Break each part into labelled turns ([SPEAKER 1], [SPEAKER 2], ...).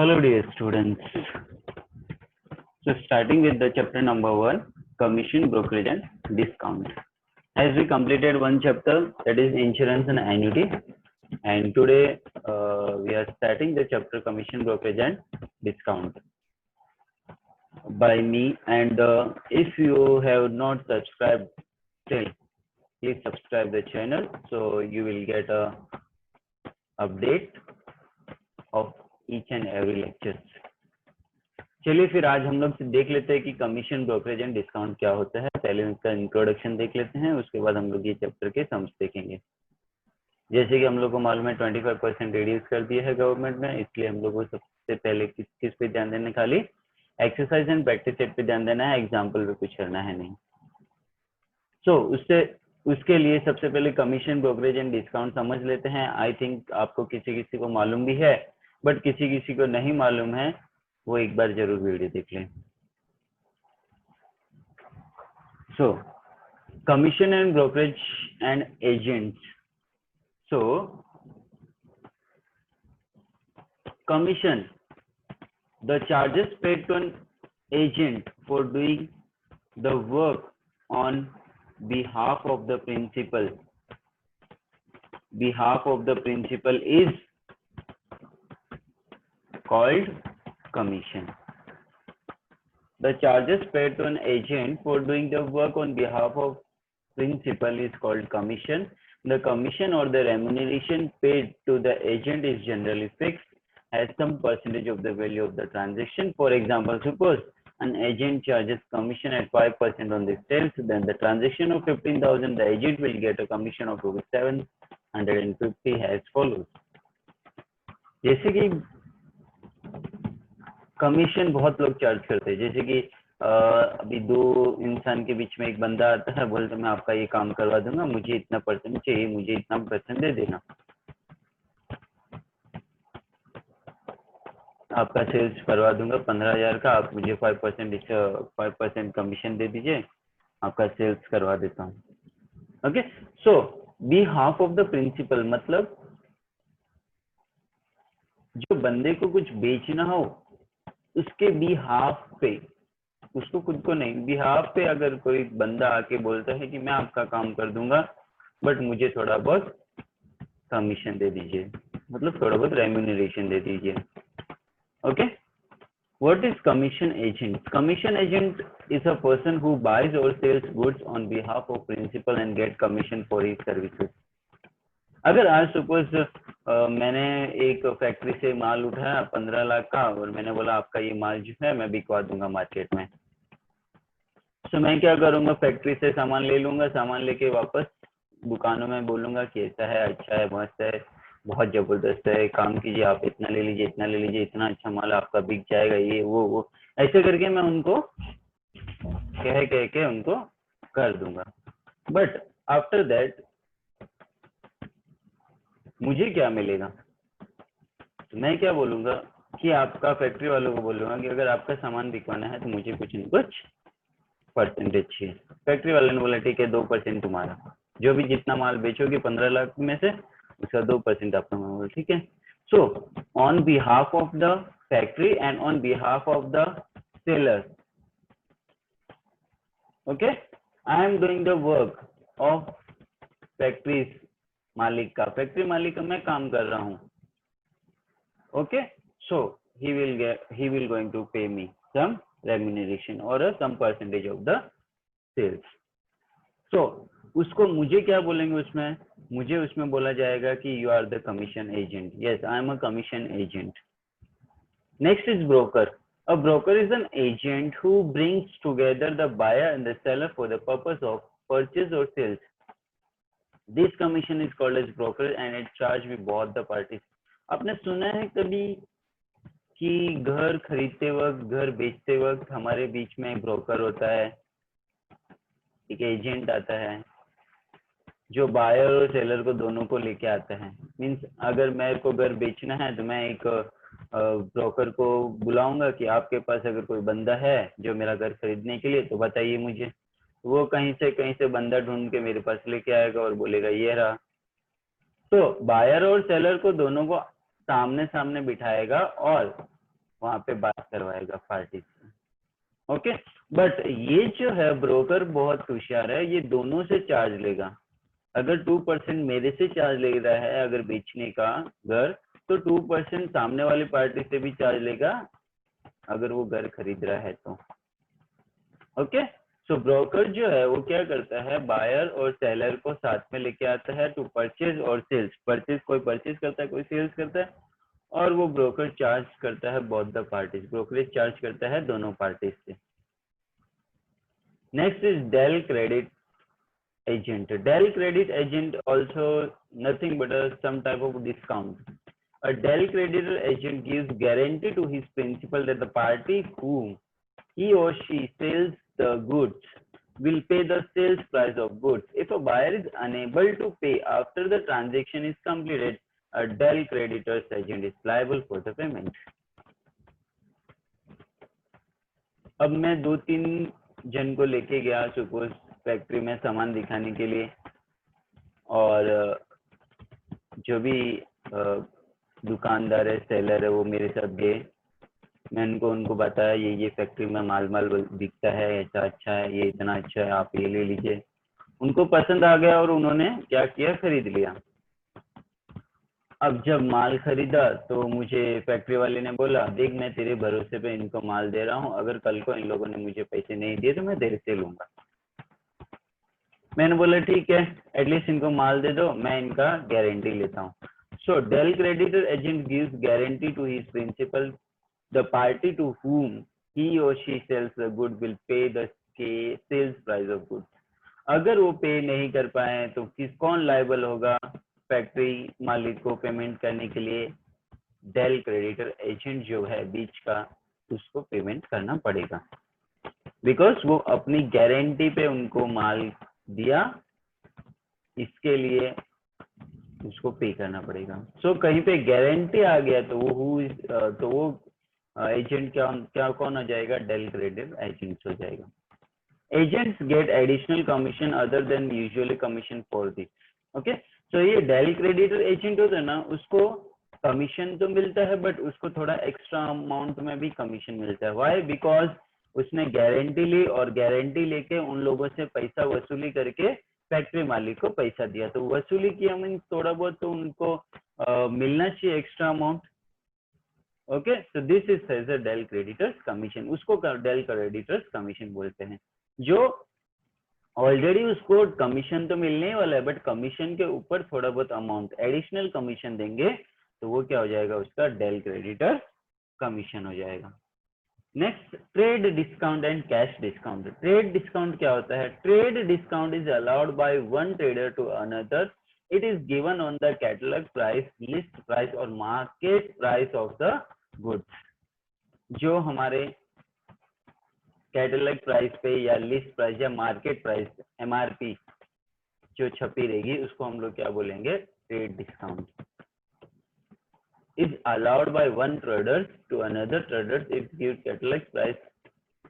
[SPEAKER 1] Hello dear students. So starting with the chapter number 1, commission, brokerage and discount. As we completed one chapter, that is insurance and annuity, and today we are starting the chapter commission, brokerage and discount by me. And if you have not subscribed still, please subscribe the channel so you will get a update of each and every lectures. चलिए फिर आज हम लोग देख लेते हैं कि commission, brokerage and discount क्या होता है। पहले इसका इंट्रोडक्शन देख लेते हैं, उसके बाद हम लोग ये चैप्टर के सम्स देखेंगे। जैसे कि हम लोग को मालूम है 25% रिड्यूस कर दिया है गवर्नमेंट ने, इसलिए हम लोग को सबसे पहले किस पे ध्यान देना, खाली एक्सरसाइज एंड प्रैक्टिस सेट पे ध्यान देना है, एग्जाम्पल पे कुछ करना है नहीं। उसके लिए सबसे पहले कमीशन, ब्रोकरेज एंड डिस्काउंट समझ लेते हैं। आई थिंक आपको किसी किसी को मालूम भी है, बट किसी किसी को नहीं मालूम है, वो एक बार जरूर वीडियो देख लें। So commission and brokerage and agents. So commission, the charges paid to an agent for doing the work on behalf of the principal is called commission. The charges paid to an agent for doing the work on behalf of principal is called commission. The commission or the remuneration paid to the agent is generally fixed as some percentage of the value of the transaction. For example, suppose an agent charges commission at 5% on the sales, then the transaction of 15,000, the agent will get a commission of 750 as follows. जैसे कि commission बहुत लोग charge करते हैं, जैसे कि अभी दो इंसान के बीच में एक बंदा आता है, बोलता है मैं आपका ये काम करवा दूंगा, मुझे इतना परसेंट चाहिए, मुझे इतना परसेंट दे देना। आपका सेल्स करवा दूंगा 15,000 का, आप मुझे 5% कमीशन दे दीजिए, आपका सेल्स करवा देता हूँ। Okay, so behalf of the principal मतलब जो बंदे को कुछ बेचना हो उसके बिहाफ पे, उसको खुद को नहीं, बिहाफ पे अगर कोई बंदा आके बोलता है कि मैं आपका काम कर दूंगा बट मुझे थोड़ा बहुत कमीशन दे दीजिए, मतलब थोड़ा बहुत रेम्यूनरेशन दे दीजिए। Okay, what is commission agent? Commission agent is a person who buys or sells goods on behalf of principal and get commission for his services. अगर आज सपोज मैंने एक फैक्ट्री से माल उठाया 15 लाख का और मैंने बोला आपका ये माल जो है मैं बिकवा दूंगा मार्केट में, तो मैं क्या करूंगा, फैक्ट्री से सामान ले लूंगा, सामान लेके वापस दुकानों में बोलूंगा कि ऐसा है, अच्छा है, मस्त है, बहुत जबरदस्त है, काम कीजिए, आप इतना ले लीजिए, इतना ले लीजिए, इतना अच्छा माल आपका बिक जाएगा, ये वो ऐसे करके मैं उनको कह के उनको कर दूंगा। बट आफ्टर दैट मुझे क्या मिलेगा, तो मैं क्या बोलूंगा कि आपका फैक्ट्री वालों को बोलूंगा कि अगर आपका सामान बिकवाना है तो मुझे कुछ न कुछ परसेंटेज चाहिए। फैक्ट्री वाले ने बोला ठीक है 2% तुम्हारा, जो भी जितना माल बेचोगे 15 लाख में से उसका 2% आपका माल, ठीक है। So on behalf of the factory and on behalf of the seller, okay, I am doing the work of factory मालिक का, फैक्ट्री मालिक का मैं काम कर रहा हूँ। Okay, so he will going to pay me some remuneration or some percentage of the sales. So उसको मुझे क्या बोलेंगे, उसमें मुझे उसमें बोला जाएगा कि you are the commission agent. Yes, I am a commission agent. Next is broker. A broker is an agent who brings together the buyer and the seller for the purpose of purchase or sales. This commission is called as broker and it charged with both the parties. आपने सुना है कभी कि घर खरीदते वक्त, घर बेचते वक्त हमारे बीच में ब्रोकर होता है, एक एजेंट आता है जो बायर और सेलर को दोनों को लेके आता है। मींस अगर मेरे को घर बेचना है तो मैं एक ब्रोकर को बुलाऊंगा कि आपके पास अगर कोई बंदा है जो मेरा घर खरीदने के लिए, तो बताइए मुझे। वो कहीं से बंदा ढूंढ के मेरे पास लेके आएगा और बोलेगा ये रहा। तो बायर और सेलर को दोनों को सामने सामने बिठाएगा और वहां पे बात करवाएगा पार्टी से। ओके, बट ये जो है ब्रोकर बहुत होशियार है, ये दोनों से चार्ज लेगा। अगर 2% मेरे से चार्ज ले रहा है अगर बेचने का घर, तो 2% सामने वाली पार्टी से भी चार्ज लेगा अगर वो घर खरीद रहा है तो। ओके, सो ब्रोकर जो है वो क्या करता है, बायर और सेलर को साथ में लेके आता है टू परचेज और सेल्स। परचेज कोई परचेज करता है, कोई सेल्स करता है, और वो ब्रोकर चार्ज करता है both the parties, brokerage charge करता है दोनों पार्टीज से। Next is del credit agent. Dell credit agent also nothing but some type of discount. A Dell creditor agent gives guarantee to his principal that the party whom he or she sells the goods will pay the sales price of goods. If a buyer is unable to pay after the transaction is completed, a Dell creditor's agent is liable for the payment. अब मैं 2-3 जन को लेके गया suppose factory में सामान दिखाने के लिए, और जो भी दुकानदार है, सेलर है, वो मेरे साथ गए। मैं उनको बताया ये फैक्ट्री में माल बिकता है, ऐसा अच्छा है, ये इतना अच्छा है, आप ये ले लीजिए। उनको पसंद आ गया और उन्होंने क्या किया, खरीद लिया। अब जब माल खरीदा तो मुझे फैक्ट्री वाले ने बोला, देख मैं तेरे भरोसे पे इनको माल दे रहा हूँ, अगर कल को इन लोगों ने मुझे पैसे नहीं दिए तो मैं तेरे से लूंगा। मैंने बोला ठीक है, एटलीस्ट इनको माल दे दो, मैं इनका गारंटी लेता हूँ। So del creditor agent gives guarantee to his principal, the party to whom he or she sells the good will pay the sales price of goods. अगर वो पे नहीं कर पाए तो कौन लायबल होगा, फैक्ट्री मालिक को पेमेंट करने के लिए डेल क्रेडिटर एजेंट जो है बीच का, उसको पेमेंट करना पड़ेगा, बिकॉज वो अपनी गारंटी पे उनको माल दिया, इसके लिए उसको पे करना पड़ेगा। सो कहीं पे गारंटी आ गया तो वो एजेंट क्या कौन हो जाएगा, डेल क्रेडिटर एजेंट हो जाएगा। Agents get additional commission other than usually commission for this. Okay, so ये डेल क्रेडिटर एजेंट होता है ना, उसको कमीशन तो मिलता है बट उसको थोड़ा एक्स्ट्रा अमाउंट में भी कमीशन मिलता है। व्हाई? बिकॉज उसने गारंटी ली और गारंटी लेके उन लोगों से पैसा वसूली करके फैक्ट्री मालिक को पैसा दिया, तो वसूली किया मीन्स थोड़ा बहुत तो उनको मिलना चाहिए extra amount. Okay, so this is as a del creditors commission, उसको डेल क्रेडिटर्स कमीशन बोलते हैं। जो ऑलरेडी उसको कमीशन तो मिलने ही वाला है, बट कमीशन के ऊपर थोड़ा बहुत अमाउंट एडिशनल कमीशन देंगे तो वो क्या हो जाएगा, उसका डेल क्रेडिटर कमीशन हो जाएगा। Next, trade discount and cash discount. Trade discount क्या होता है? Trade discount is allowed by one trader to another, it is given on the catalogue price, list price और market price of the goods. जो हमारे catalogue price पे या list price या market price MRP जो छपी रहेगी उसको हम लोग क्या बोलेंगे, trade discount. is allowed by one traders to another traders if give catalog price,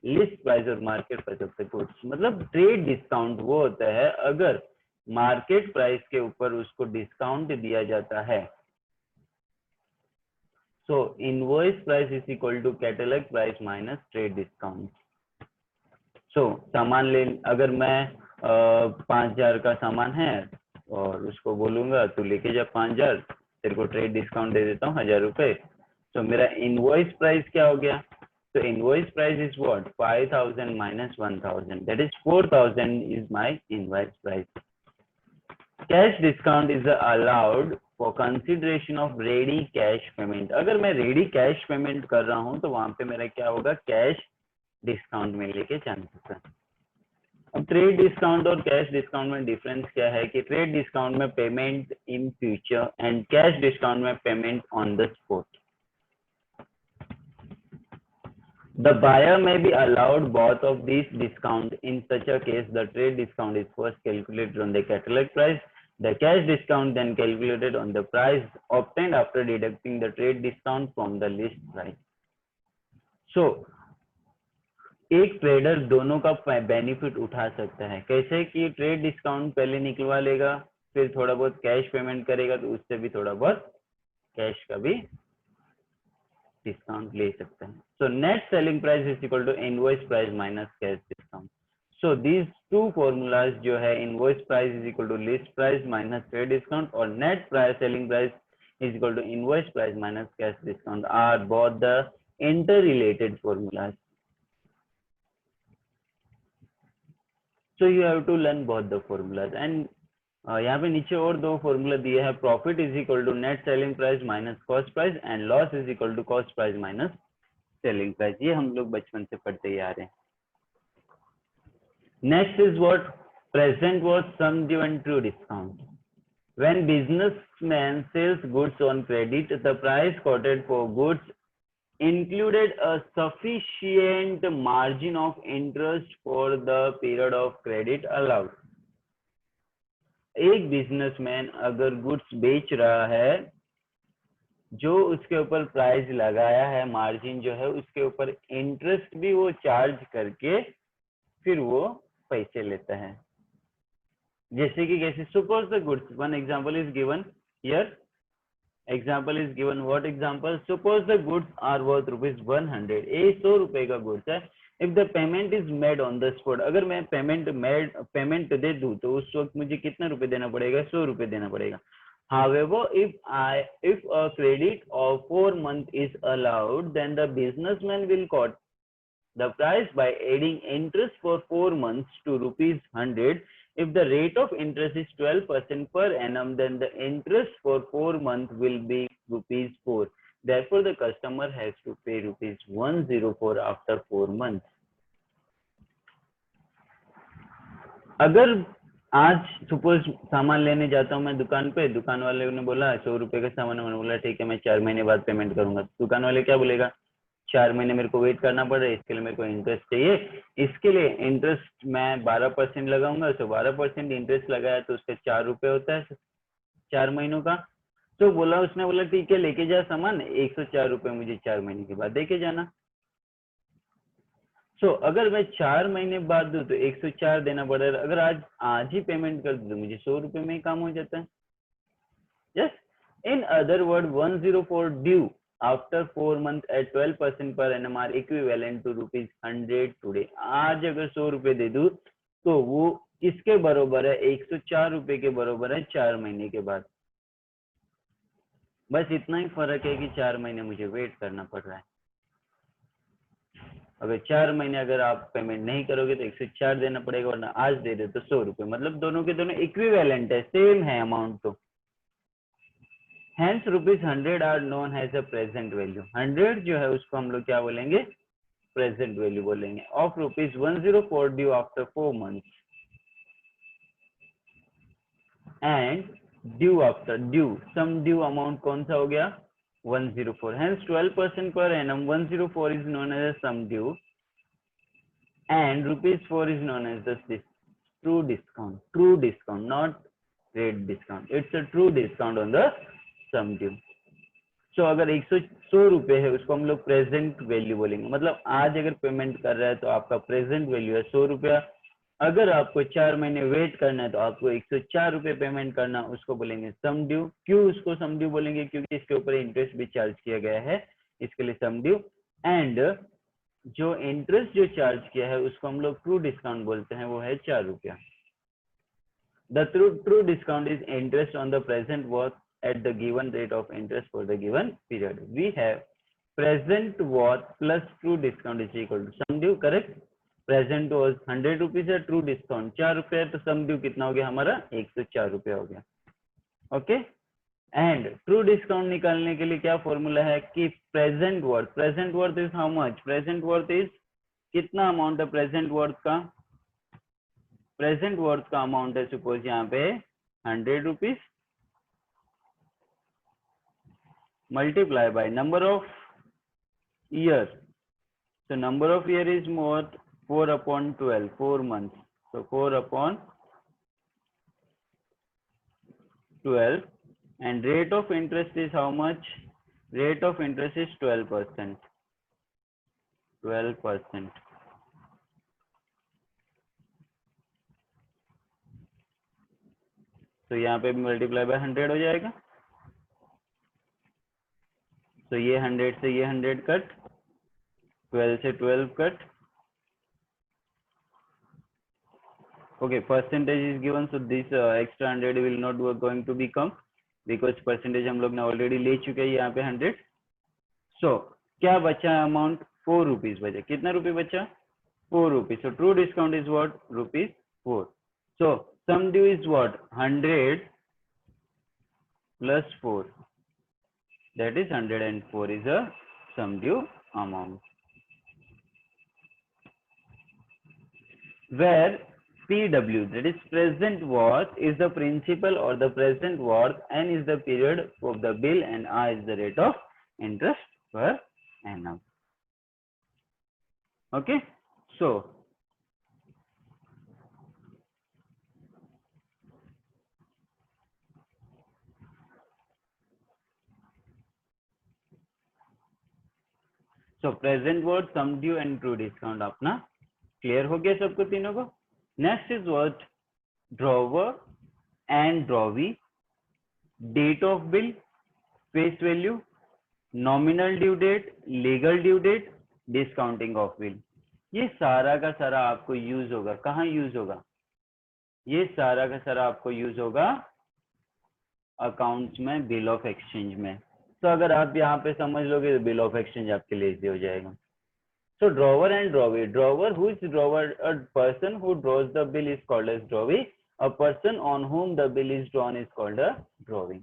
[SPEAKER 1] list price और market price of the goods। मतलब ट्रेड डिस्काउंट वो होता है अगर मार्केट प्राइस के ऊपर उसको डिस्काउंट दिया जाता है। So invoice price is equal to catalogue price minus trade discount. So सामान ले, अगर मैं 5,000 का सामान है और उसको बोलूंगा तू लेके जा 5,000, तेरे को ट्रेड डिस्काउंट दे देता हूँ 1,000 रुपए, तो मेरा इनवॉइस प्राइस क्या हो गया? तो invoice price is what, 5,000 minus 1,000, that is 4,000 is my invoice price. Cash discount is allowed for consideration of ready cash payment. अगर मैं रेडी कैश पेमेंट कर रहा हूँ तो वहां पे मेरा क्या होगा, कैश डिस्काउंट में लेके चांसेस है। अब ट्रेड डिस्काउंट और कैश डिस्काउंट में डिफरेंस क्या है कि ट्रेड डिस्काउंट में payment in future and cash discount में payment on the spot. The buyer may be allowed both of these discount. In such a case, the trade discount is first calculated on the catalog price, the cash discount then calculated on the price obtained after deducting the trade discount from the list price. So एक trader दोनों का benefit उठा सकता है। कैसे कि trade discount पहले निकलवा लेगा, फिर थोड़ा बहुत कैश पेमेंट करेगा तो उससे भी थोड़ा बहुत कैश का भी डिस्काउंट ले सकते हैं। So net selling price is equal to invoice price minus cash discount. So these two formulas जो है invoice price is equal to list price minus trade discount और net price selling price is equal to invoice price minus cash discount are both the interrelated formulas. So you have to learn both the formulas and यहाँ पे नीचे और दो formula दिए हैं, profit is equal to net selling price minus cost price and loss is equal to cost price minus selling price. ये हम लोग बचपन से पढ़ते ही आ रहे हैं। Next is what present what sum due and true discount. When businessman sells goods on credit, the price quoted for goods included a sufficient margin of interest for the period of credit allowed. एक businessman अगर goods बेच रहा है, जो उसके ऊपर price लगाया है, मार्जिन जो है उसके ऊपर इंटरेस्ट भी वो चार्ज करके फिर वो पैसे लेता है। जैसे कि कैसे, suppose the goods, one example is given here, example is given, what example, suppose the goods are worth ₹100, ये 100 रुपए का गुड्स है। If the payment is made on the spot, अगर मैं पेमेंट दे दूं तो उस वक्त मुझे कितना रुपए देना पड़ेगा, 100 रुपए देना पड़ेगा। However, if a credit of 4 months is allowed, then the businessman will quote the price by adding interest for 4 months to ₹100. If the rate of interest is 12% per annum, then the interest for 4 months will be ₹4. Therefore, the customer has to pay ₹104 after 4 months. अगर आज suppose सामान लेने जाता हूँ मैं दुकान पे, दुकान वाले ने बोला 100 रुपए का सामान, मैंने बोला ठीक है मैं 4 महीने बाद पेमेंट करूंगा। दुकान वाले क्या बोलेगा, 4 महीने मेरे को वेट करना पड़ रहा है, इसके लिए मेरे को इंटरेस्ट चाहिए, इसके लिए इंटरेस्ट मैं 12% लगाऊंगा। तो 12% इंटरेस्ट लगाया तो उसका 4 रुपए होता है 4 महीनों का। तो बोला, उसने बोला ठीक है लेके जा सामान, 104 रुपए मुझे 4 महीने के बाद देके जाना। सो अगर मैं 4 महीने बाद दूं तो 104 देना पड़ेगा। अगर आज ही पेमेंट कर दूं तो मुझे 100 रुपए में ही काम हो जाता है। Yes, in other word 104 due after 4 months at 12% per annum are equivalent to ₹100 today. आज अगर 100 रुपए दे दूं तो वो किसके बराबर है, 104 रुपए के बराबर है 4 महीने के बाद। बस इतना ही फर्क है कि 4 महीने मुझे वेट करना पड़ रहा है। अगर 4 महीने अगर आप पेमेंट नहीं करोगे तो 104 देना पड़ेगा, वरना आज दे दे तो 100 रुपए, मतलब दोनों के दोनों इक्विवेलेंट है, सेम है अमाउंट। तो Hence ₹100 are known as a present value. 100 जो है उसको हम लोग क्या बोलेंगे, प्रेजेंट वैल्यू बोलेंगे, of ₹104 due after 4 months and due after due, sum due amount कौन सा हो गया, 104। Hence 12% per annum, 104 is known as a sum due and ₹4 is known as the true discount. True discount, not trade discount. It's a true discount on the sum due. So अगर 100 रुपए है उसको हम लोग प्रेजेंट वैल्यू बोलेंगे, मतलब आज अगर पेमेंट कर रहा है तो आपका प्रेजेंट वैल्यू है 100 रुपया। अगर आपको 4 महीने वेट करना है तो आपको 104 रुपए पेमेंट करना, उसको बोलेंगे सम ड्यू। क्यों उसको सम ड्यू बोलेंगे, क्योंकि इसके ऊपर इंटरेस्ट भी चार्ज किया गया है, इसके लिए सम ड्यू। एंड जो इंटरेस्ट जो चार्ज किया है उसको हम लोग ट्रू डिस्काउंट बोलते हैं, वो है 4 रुपया। The true discount is interest on the present worth at the given rate of interest for the given period. We have present worth plus true discount is equal to sum due, correct? Present was 100 rupees है, true discount 4 रुपए है, तो sum due कितना हो गया हमारा, 104 रुपया हो गया। ओके, एंड ट्रू डिस्काउंट निकालने के लिए क्या फॉर्मूला है कि present worth is how much, present worth is कितना अमाउंट है, प्रेजेंट वर्थ का अमाउंट है सपोज यहाँ पे 100 rupees multiply by number of years. So number of year is more 4 upon 12, 4 months. So 4 upon 12 and rate of interest is how much? Rate of interest is 12%. 12%. तो यहाँ पे multiply by 100 हो जाएगा। तो ये 100 से ये 100 कट, 12 से 12 cut. Okay, percentage is given, so this extra 100 will not going to become because percentage हम लोग ने already ले चुके हैं यहाँ पे 100. So क्या बचा amount? 4 rupees बचा. कितना रुपये बचा? 4 rupees. So true discount is what? Rupees 4. So sum due is what? 100 plus 4. That is 104 is a sum due amount. Where PW, that is present worth, is the principal or the present worth, N is the period of the bill, and R is the rate of interest per annum. Okay, so present worth, sum due and true discount अपना clear हो गया सबको तीनों को. Next is what? Drawer and drawee, date of bill, face value, nominal due date, legal due date, discounting of bill. ये सारा का सारा आपको यूज होगा. कहाँ यूज होगा? ये सारा का सारा आपको यूज होगा अकाउंट्स में, बिल ऑफ एक्सचेंज में. तो अगर आप यहाँ पे समझ लोगे तो बिल ऑफ एक्सचेंज आपके लिए इजी हो जाएगा. So drawer and drawee. Drawer, who is drawer? A person who draws the bill is called as drawee. A person on whom the bill is drawn is called a drawee.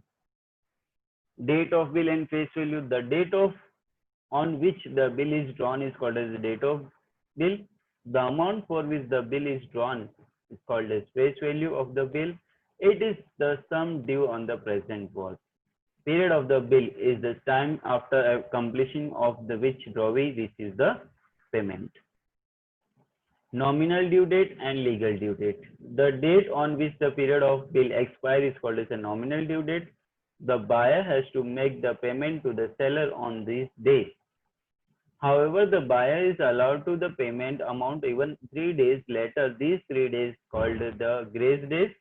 [SPEAKER 1] Date of bill and face value. The date of on which the bill is drawn is called as the date of bill. The amount for which the bill is drawn is called as face value of the bill. It is the sum due on the present worth. Period of the bill is the time after completion of the which drawee receives the payment. Nominal due date and legal due date. The date on which the period of bill expires is called as a nominal due date. The buyer has to make the payment to the seller on this day. However, the buyer is allowed to the payment amount even 3 days later. These 3 days called the grace days.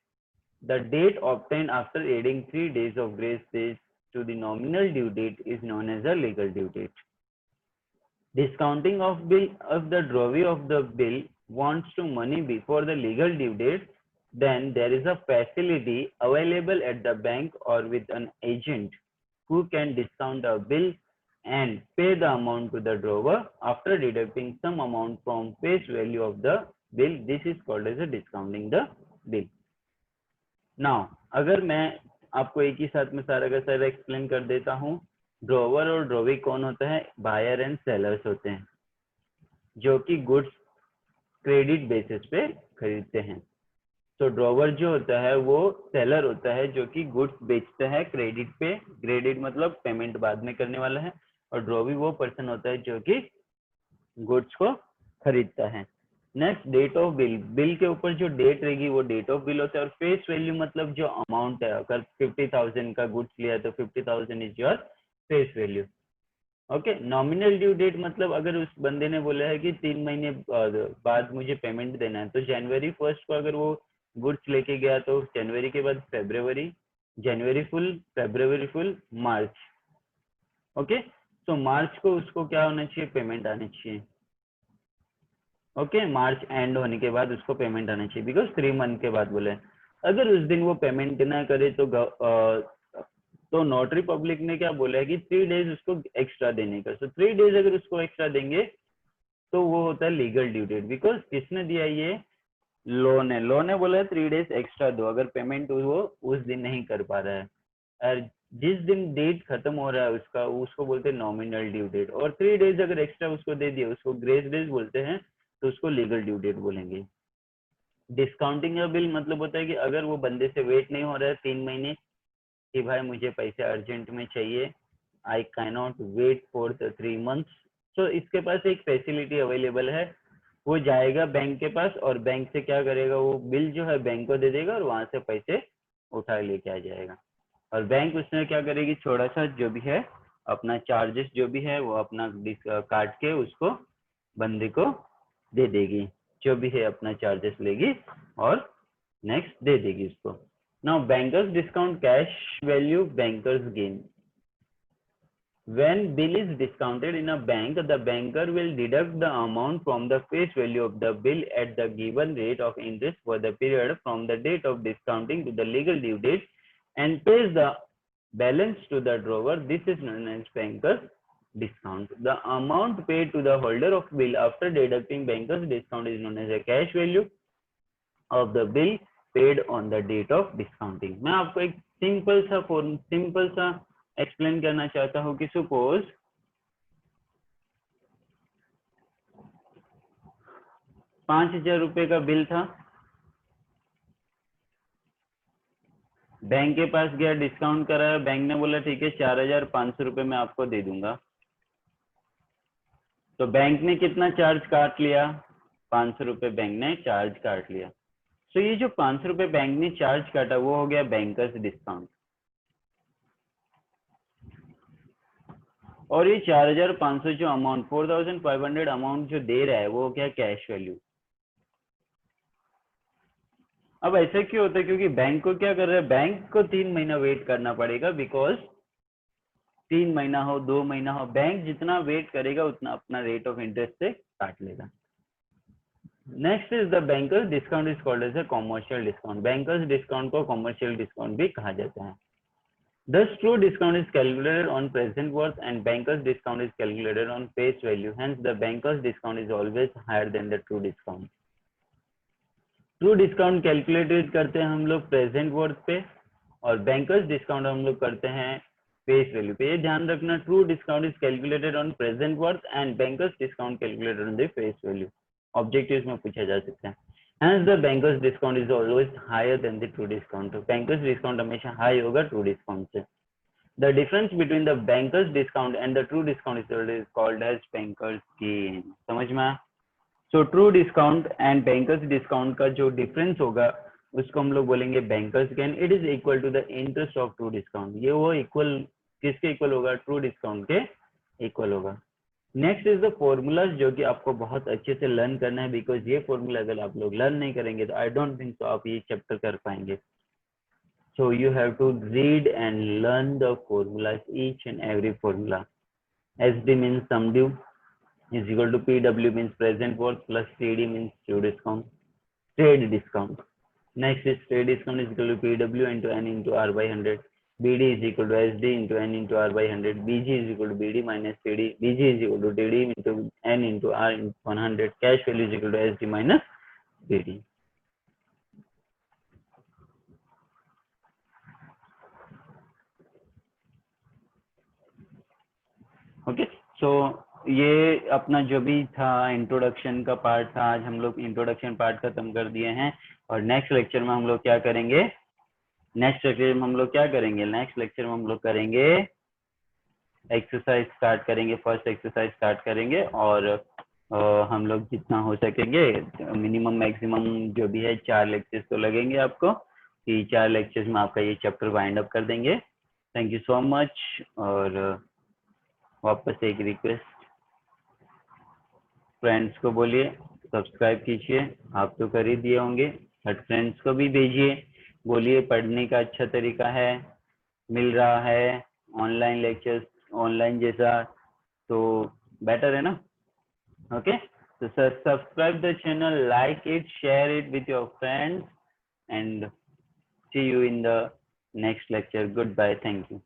[SPEAKER 1] The date obtained after adding 3 days of grace days to the nominal due date is known as a legal due date. Discounting of bill. If the drawee of the bill wants to money before the legal due date, then there is a facility available at the bank or with an agent who can discount a bill and pay the amount to the drawer after deducting some amount from face value of the bill. This is called as a discounting the bill. Now, अगर मैं आपको एक ही साथ में सारा का सारा explain कर देता हूँ. ड्रॉवर और ड्रॉवी कौन होता है? बायर एंड सेलर्स होते हैं, जो कि गुड्स क्रेडिट बेसिस पे खरीदते हैं. तो ड्रॉवर जो होता है वो सेलर होता है जो कि गुड्स बेचता है क्रेडिट पे. क्रेडिट मतलब पेमेंट बाद में करने वाला है. और ड्रॉवी वो पर्सन होता है जो कि गुड्स को खरीदता है. Next, date of bill. Bill के ऊपर जो डेट रहेगी वो डेट ऑफ बिल होता है. और फेस वैल्यू मतलब जो अमाउंट है. अगर 50,000 का गुड्स लिया है तो 50,000 is your face value. Okay. Nominal due date मतलब अगर उस बंदे ने बोला है कि 3 महीने बाद मुझे पेमेंट देना है, तो जनवरी 1 को अगर वो गुड्स लेके गया तो जनवरी के बाद फरवरी, जनवरी फुल, फरवरी फुल, मार्च. ओके. तो मार्च को उसको क्या होना चाहिए? पेमेंट आनी चाहिए. ओके. मार्च एंड होने के बाद उसको पेमेंट आना चाहिए, बिकॉज 3 मंथ के बाद बोले. अगर उस दिन वो पेमेंट ना करे तो नोटरी पब्लिक ने क्या बोला है कि 3 डेज उसको एक्स्ट्रा देने का. सो 3 डेज अगर उसको एक्स्ट्रा देंगे तो वो होता है लीगल ड्यू डेट. बिकॉज किसने दिया? ये लॉ ने बोला है 3 डेज एक्स्ट्रा दो अगर पेमेंट वो उस दिन नहीं कर पा रहा है. और जिस दिन डेट खत्म हो रहा है उसका, उसको बोलते हैं नॉमिनल ड्यू डेट. और 3 डेज अगर एक्स्ट्रा उसको दे दिया उसको ग्रेस डेज बोलते हैं, तो उसको लीगल ड्यू डेट बोलेंगे. डिस्काउंटिंग या बिल मतलब होता है कि अगर वो बंदे से वेट नहीं हो रहा है 3 महीने कि भाई मुझे पैसे अर्जेंट में चाहिए, I can not wait for the 3 months, तो इसके पास एक फैसिलिटी अवेलेबल है. वो जाएगा बैंक के पास और बैंक से क्या करेगा? वो बिल जो है बैंक को दे देगा और वहां से पैसे उठा लेके आ जाएगा. और बैंक उसमें क्या करेगी? थोड़ा सा जो भी है अपना चार्जेस जो भी है वो अपना काट के उसको बंदे को दे देगी. जो भी है अपना चार्जेस लेगी और नेक्स्ट दे देगी उसको. Now bankers discount cash value, bankers gain. When bill is discounted in a bank, the banker will deduct the amount from the face value of the bill at the given rate of interest for the period from the date of discounting to the legal due date and pays the balance to the drawer. This is known as banker's discount. The amount paid to the holder of bill after deducting banker's discount is known as a cash value of the bill paid on the date of discounting. मैं आपको एक simple सा explain करना चाहता हूँ कि suppose 5,000 रुपए का बिल था, बैंक के पास गया, डिस्काउंट कराया, बैंक ने बोला ठीक है 4,500 रुपए मैं आपको दे दूंगा। तो बैंक ने कितना चार्ज काट लिया? 500 रुपए बैंक ने चार्ज काट लिया। तो ये जो 500 रुपए बैंक ने चार्ज काटा वो हो गया बैंकर्स डिस्काउंट, और ये 4,500 जो अमाउंट 4,500 अमाउंट जो दे रहा है वो हो गया कैश वैल्यू। अब ऐसा क्यों होता है? क्योंकि बैंक को क्या कर रहा है, बैंक को 3 महीना वेट करना पड़ेगा, बिकॉज 3 महीना हो 2 महीना हो, बैंक जितना वेट करेगा उतना अपना रेट ऑफ इंटरेस्ट से काट लेगा। Next is the bankers discount is called as a commercial discount. Bankers discount को कॉमर्शियल डिस्काउंट भी कहा जाता है। Thus, true discount is calculated on present worth and banker's discount is calculated on face value. Hence, the banker's discount is always higher than the true discount. True discount calculated करते हैं हम लोग present worth पे, और bankers discount हम लोग करते हैं फेस वैल्यू पे। ये ध्यान रखना, true discount is calculated on present worth and bankers discount calculated on the face value. Objectives में पूछा जा सकता है। Hence the bankers discount is always higher than the true discount. तो bankers discount हमेशा high होगा true discount से। The difference between the bankers discount and the true discount is called as bankers gain. समझ में आया? So true discount and bankers discount का जो difference होगा उसको हम लोग बोलेंगे bankers gain. It is equal to the interest of true discount. ये वो equal किसके equal होगा? True discount के equal होगा। नेक्स्ट इज द फॉर्मूलाज, जो कि आपको बहुत अच्छे से लर्न करना है, बिकॉज ये फॉर्मूला अगर आप लोग लर्न नहीं करेंगे तो आई डोंट थिंक सो आप ये चैप्टर कर पाएंगे। So you have to read and learn the formulas, each and every formula. S D means sum due is equal to P W means present worth plus T D means true discount, trade discount. Next is trade discount is equal to P W into N into R by 100, BD is equal to SD into N into R by 100. BG is equal to BD minus TD. BG is equal to TD into N into R into 100. Cash value is equal to SD minus BD. Okay. So ये अपना जो भी था introduction का part था, आज हम लोग इंट्रोडक्शन पार्ट खत्म कर दिए हैं, और नेक्स्ट लेक्चर में हम लोग क्या करेंगे? नेक्स्ट लेक्चर में हम लोग करेंगे एक्सरसाइज स्टार्ट करेंगे, फर्स्ट एक्सरसाइज स्टार्ट करेंगे, और हम लोग जितना हो सकेंगे मिनिमम मैक्सिमम जो भी है 4 लेक्चर्स तो लगेंगे आपको, कि 4 लेक्चर्स में आपका ये चैप्टर वाइंड अप कर देंगे। Thank you so much. और वापस एक रिक्वेस्ट, फ्रेंड्स को बोलिए सब्सक्राइब कीजिए, आप तो कर ही दिए होंगे, बट फ्रेंड्स को भी भेजिए, बोलिए पढ़ने का अच्छा तरीका है, मिल रहा है ऑनलाइन लेक्चर्स, ऑनलाइन जैसा तो बेटर है ना। Okay, so subscribe the channel, like it, share it with your friends, and see you in the next lecture. Goodbye. Thank you.